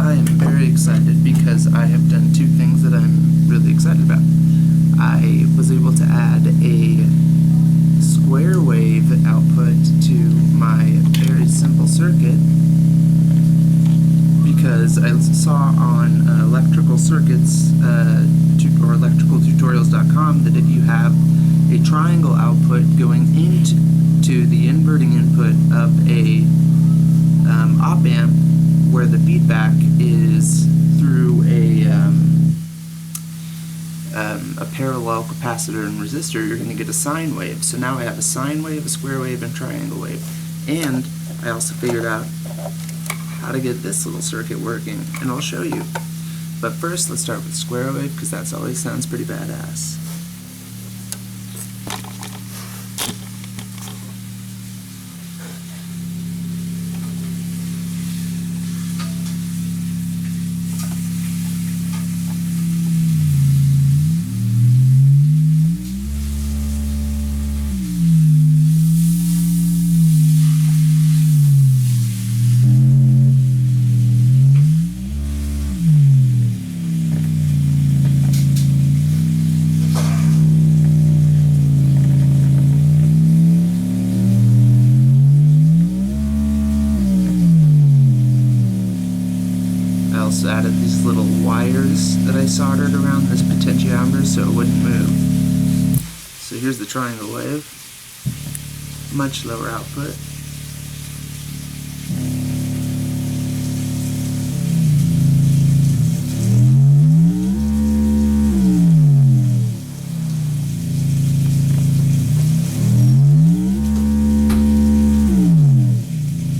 I am very excited because I have done two things that I'm really excited about. I was able to add a square wave output to my very simple circuit because I saw on electrical circuits or electricaltutorials.com that if you have a triangle output going into the inverting input of a op-amp where the feedback is through a parallel capacitor and resistor, you're going to get a sine wave. So now I have a sine wave, a square wave, and triangle wave. And I also figured out how to get this little circuit working, and I'll show you. But first, let's start with square wave, because that always sounds pretty badass. Also added these little wires that I soldered around this potentiometer so it wouldn't move. So here's the triangle wave, much lower output.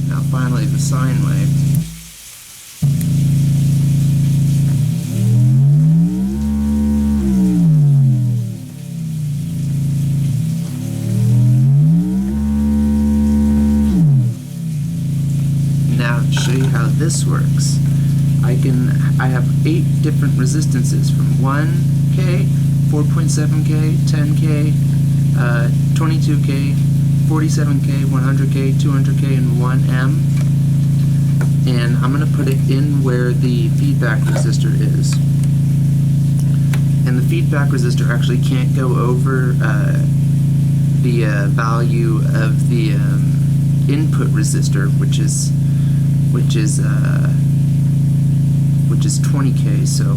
Now finally the sine wave. To show you how this works, I have 8 different resistances from 1K, 4.7K, 10K, 22K, 47K, 100K, 200K, and 1M. And I'm going to put it in where the feedback resistor is. And the feedback resistor actually can't go over the value of the input resistor, which is 20K, so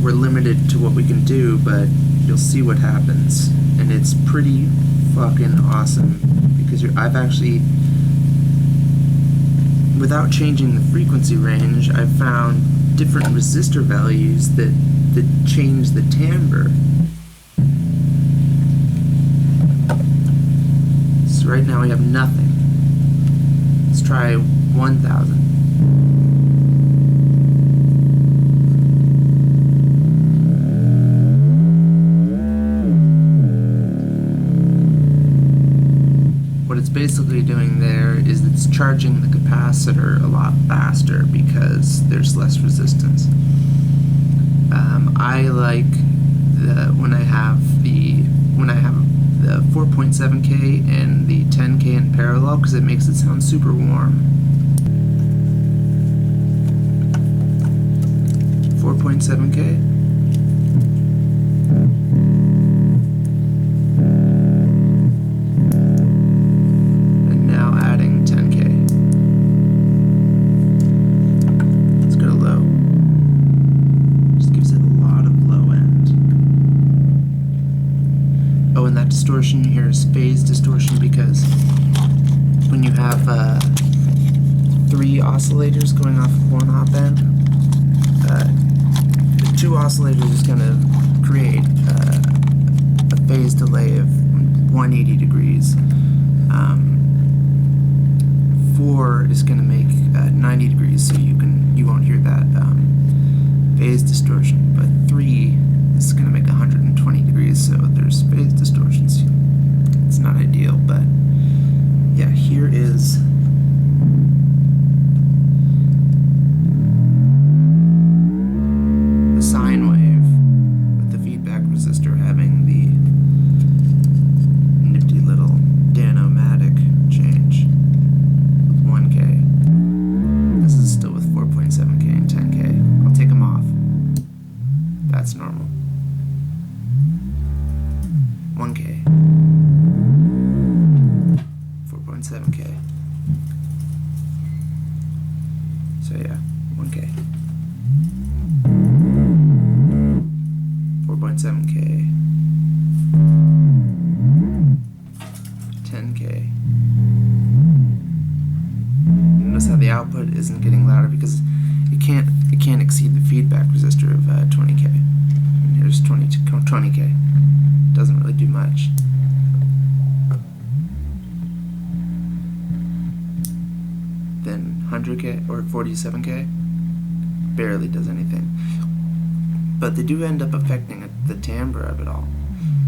we're limited to what we can do, but you'll see what happens, and it's pretty fucking awesome because I've actually, without changing the frequency range, I've found different resistor values that change the timbre. So right now we have nothing. Let's try 1,000. What it's basically doing there is it's charging the capacitor a lot faster because there's less resistance. I like when I have the 4.7K and the 10K in parallel because it makes it sound super warm. 4.7K. And now adding 10K. Let's go low. Just gives it a lot of low end. Oh, and that distortion here is phase distortion because when you have 3 oscillators going off of one op amp, the 2 oscillators is going to create a phase delay of 180 degrees. 4 is going to make 90 degrees, so you won't hear that phase distortion. But 3 is going to make 120 degrees, so there's phase distortions. It's not ideal, but yeah, here is the sine wave with the feedback resistor having the nifty little danomatic change with 1K. This is still with 4.7 that's normal. 1K. 4.7K. So yeah, 1K. 4.7K. 10K. Notice how the output isn't getting louder because it can't exceed the feedback resistor of 20K. And here's 20K. Doesn't really do much. Then 100K or 47K barely does anything. But they do end up affecting the timbre of it all.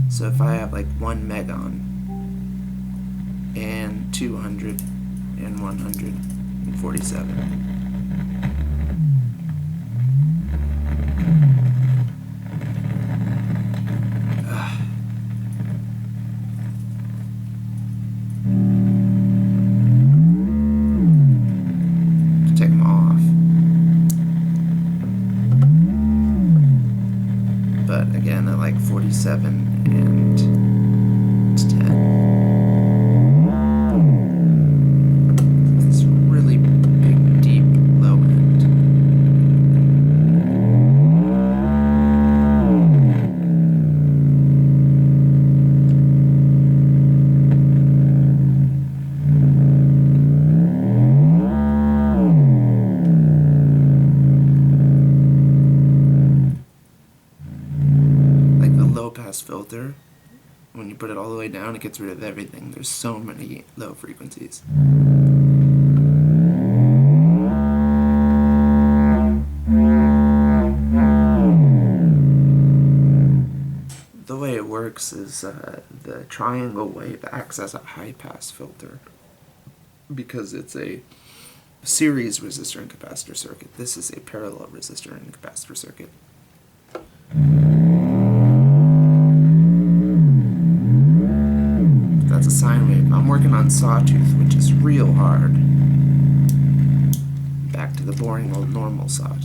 So if I have like 1 megon and 200 and 147. Take them off. But again, I like 47 and 10. It's really big, deep, low end. Low-pass filter, when you put it all the way down, it gets rid of everything. There's so many low frequencies. The way it works is the triangle wave acts as a high-pass filter because it's a series resistor and capacitor circuit. This is a parallel resistor and capacitor circuit. That's a sine wave. I'm working on sawtooth, which is real hard. Back to the boring old normal sine.